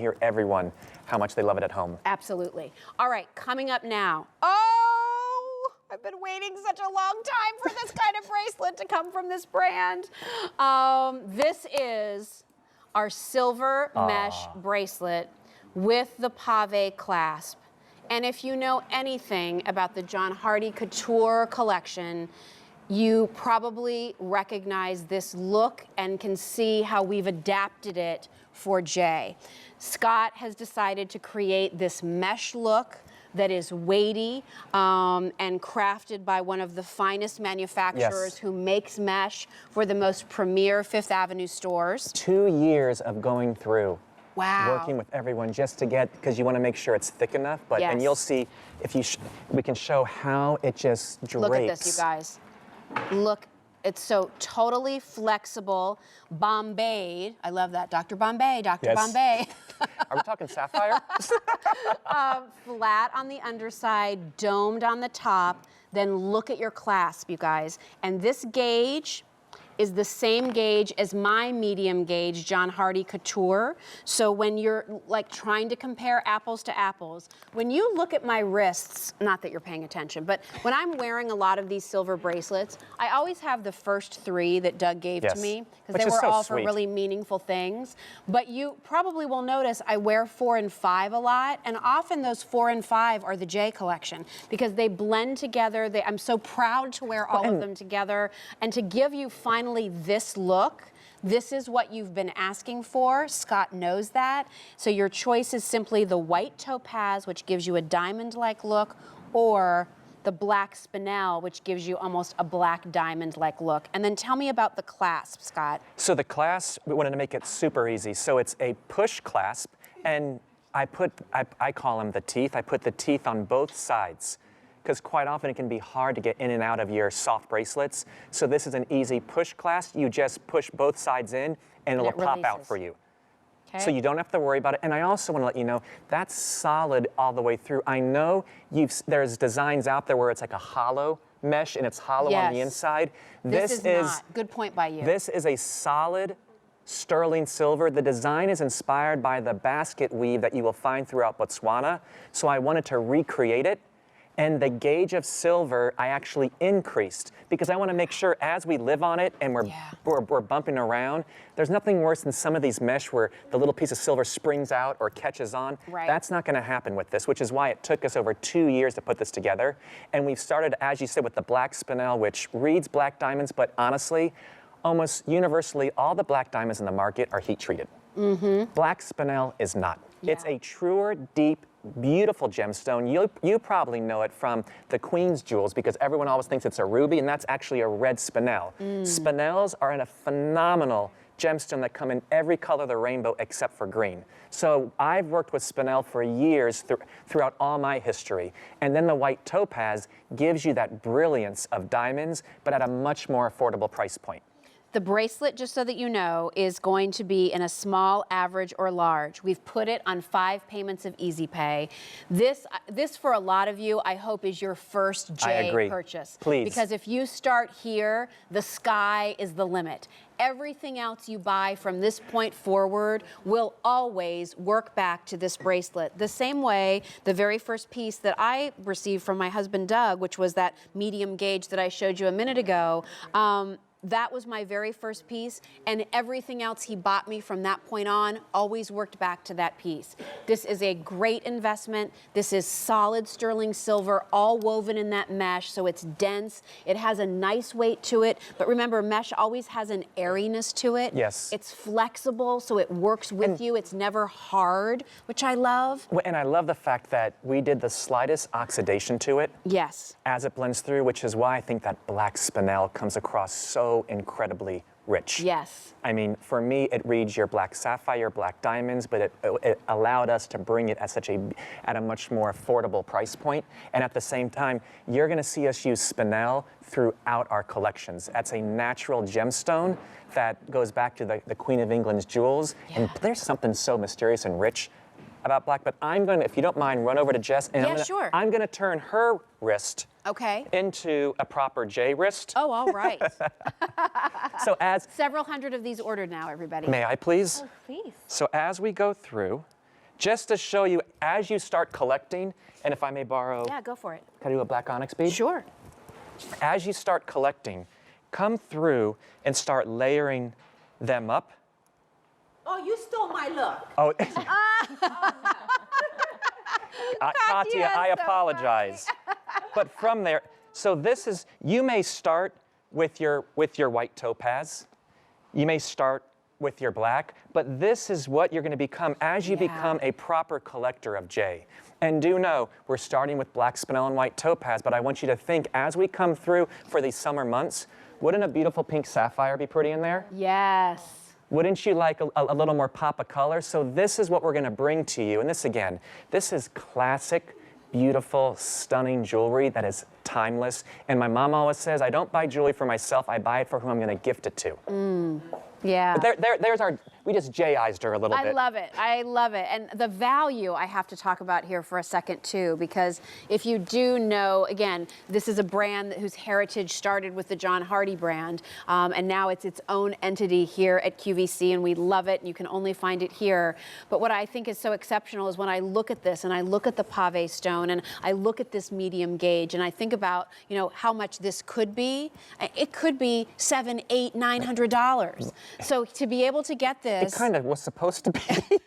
hear everyone how much they love it at home. Absolutely. All right, coming up now. Oh, I've been waiting such a long time for this kind of bracelet to come from this brand. This is our silver mesh bracelet with the Pave clasp. And if you know anything about the John Hardy Couture collection, you probably recognize this look and can see how we've adapted it for Jay. Scott has decided to create this mesh look that is weighty and crafted by one of the finest manufacturers who makes mesh for the most premier Fifth Avenue stores. 2 years of going through. Wow. Working with everyone just to get, because you want to make sure it's thick enough, but and you'll see if you we can show how it just drapes. Look at this, you guys. Look, it's so totally flexible. Bombay, I love that. Dr. Bombay, Dr. Bombay. Are we talking sapphire? Flat on the underside, domed on the top. Then look at your clasp, you guys. And this gauge is the same gauge as my medium gauge John Hardy Couture. So when you're like trying to compare apples to apples, when you look at my wrists, not that you're paying attention, but when I'm wearing a lot of these silver bracelets, I always have the first 3 that Doug gave to me because they were all for really meaningful things. But you probably will notice I wear 4 and 5 a lot, and often those 4 and 5 are the J collection because they blend together. I'm so proud to wear all of them together and to give you finally this look. This is what you've been asking for. Scott knows that. So your choice is simply the white topaz, which gives you a diamond-like look, or the black spinel, which gives you almost a black diamond-like look. And then tell me about the clasp, Scott. So the clasp, we wanted to make it super easy. So it's a push clasp, and I call them the teeth. I put the teeth on both sides, because quite often it can be hard to get in and out of your soft bracelets. So this is an easy push clasp. You just push both sides in and it'll pop out for you. Okay. So you don't have to worry about it. And I also want to let you know, that's solid all the way through. I know there's designs out there where it's like a hollow mesh and it's hollow on the inside. This is not. Good point by you. This is a solid sterling silver. The design is inspired by the basket weave that you will find throughout Botswana. So I wanted to recreate it. And the gauge of silver, I actually increased because I want to make sure as we live on it and we're bumping around, there's nothing worse than some of these mesh where the little piece of silver springs out or catches on. Right. That's not going to happen with this, which is why it took us over 2 years to put this together. And we've started, as you said, with the black spinel, which reads black diamonds, but honestly, almost universally, all the black diamonds in the market are heat treated. Black spinel is not. It's a truer, deep, beautiful gemstone. You probably know it from the Queen's jewels because everyone always thinks it's a ruby, and that's actually a red spinel. Spinels are a phenomenal gemstone that come in every color of the rainbow except for green. So I've worked with spinel for years throughout all my history. And then the white topaz gives you that brilliance of diamonds, but at a much more affordable price point. The bracelet, just so that you know, is going to be in a small, average, or large. We've put it on 5 payments of Easy Pay. This for a lot of you, I hope, is your first J purchase. Please. Because if you start here, the sky is the limit. Everything else you buy from this point forward will always work back to this bracelet. The same way the very first piece that I received from my husband, Doug, which was that medium gauge that I showed you a minute ago, that was my very first piece, and everything else he bought me from that point on always worked back to that piece. This is a great investment. This is solid sterling silver, all woven in that mesh, so it's dense. It has a nice weight to it, but remember, mesh always has an airiness to it. Yes. It's flexible, so it works with you. It's never hard, which I love. And I love the fact that we did the slightest oxidation to it. Yes. As it blends through, which is why I think that black spinel comes across so incredibly rich. Yes. I mean, for me, it reads your black sapphire, black diamonds, but it allowed us to bring it at a much more affordable price point. And at the same time, you're going to see us use spinel throughout our collections. That's a natural gemstone that goes back to the Queen of England's jewels. And there's something so mysterious and rich about black, but I'm going to, if you don't mind, run over to Jess, and I'm going to turn her wrist into a proper J wrist. Oh, all right. So as several hundred of these ordered now, everybody. May I please? Oh, please. So as we go through, just to show you, as you start collecting, and if I may borrow, Yeah, go for it. can I do a black onyx bead? Sure. As you start collecting, come through and start layering them up. Oh, you stole my look. Oh, Katya, I so apologize. But from there, so this is, you may start with your white topaz. You may start with your black, but this is what you're going to become as you become a proper collector of jade. And do know, we're starting with black spinel and white topaz, but I want you to think, as we come through for these summer months, wouldn't a beautiful pink sapphire be pretty in there? Yes. Wouldn't you like a little more pop of color? So this is what we're going to bring to you. And this, again, this is classic, beautiful, stunning jewelry that is timeless. And my mom always says, I don't buy jewelry for myself, I buy it for who I'm going to gift it to. Yeah. But there's our, we just J-ized her a little bit. I love it. I love it. And the value I have to talk about here for a second too, because if you do know, again, this is a brand whose heritage started with the John Hardy brand, and now it's its own entity here at QVC, and we love it, and you can only find it here. But what I think is so exceptional is when I look at this, and I look at the pave stone, and I look at this medium gauge, and I think about, you know, how much this could be. It could be $700, $800, $900. So to be able to get this, It kind of was supposed to be.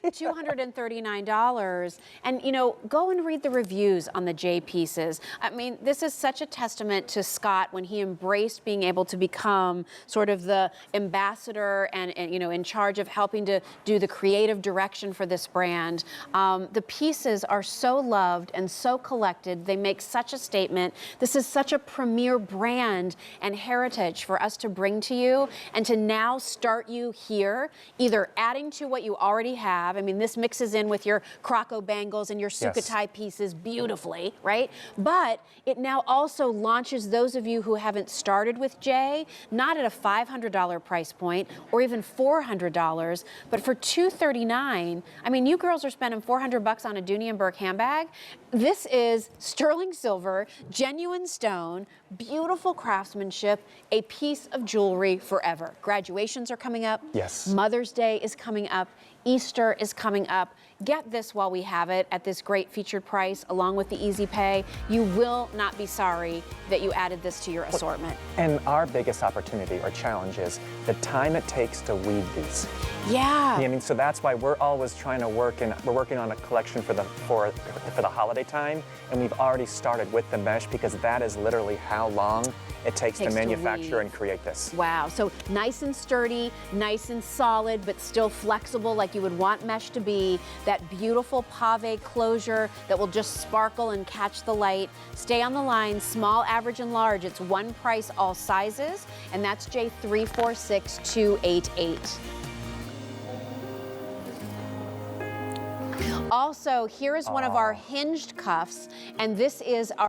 $239, and you know, go and read the reviews on the J pieces. I mean, this is such a testament to Scott when he embraced being able to become sort of the ambassador and you know, in charge of helping to do the creative direction for this brand. The pieces are so loved and so collected. They make such a statement. This is such a premier brand and heritage for us to bring to you, and to now start you here, either adding to what you already have. I mean, this mixes in with your croco bangles and your sukatai pieces beautifully, right? But it now also launches those of you who haven't started with J, not at a $500 price point or even $400, but for $239. I mean, you girls are spending $400 on a Dooney & Burke handbag. This is sterling silver, genuine stone, beautiful craftsmanship, a piece of jewelry forever. Graduations are coming up. Yes. Mother's Day is coming up. Easter is coming up. Get this while we have it at this great featured price, along with the easy pay. You will not be sorry that you added this to your assortment. And our biggest opportunity or challenge is the time it takes to weave these. Yeah. I mean, so that's why we're always trying to work, and we're working on a collection for the holiday time, and we've already started with the mesh, because that is literally how long it takes to manufacture and create this. Wow, so nice and sturdy, nice and solid, but still flexible like you would want mesh to be. That beautiful pave closure that will just sparkle and catch the light. Stay on the line, small, average, and large. It's one price, all sizes, and that's J346288. Also, here is one of our hinged cuffs, and this is our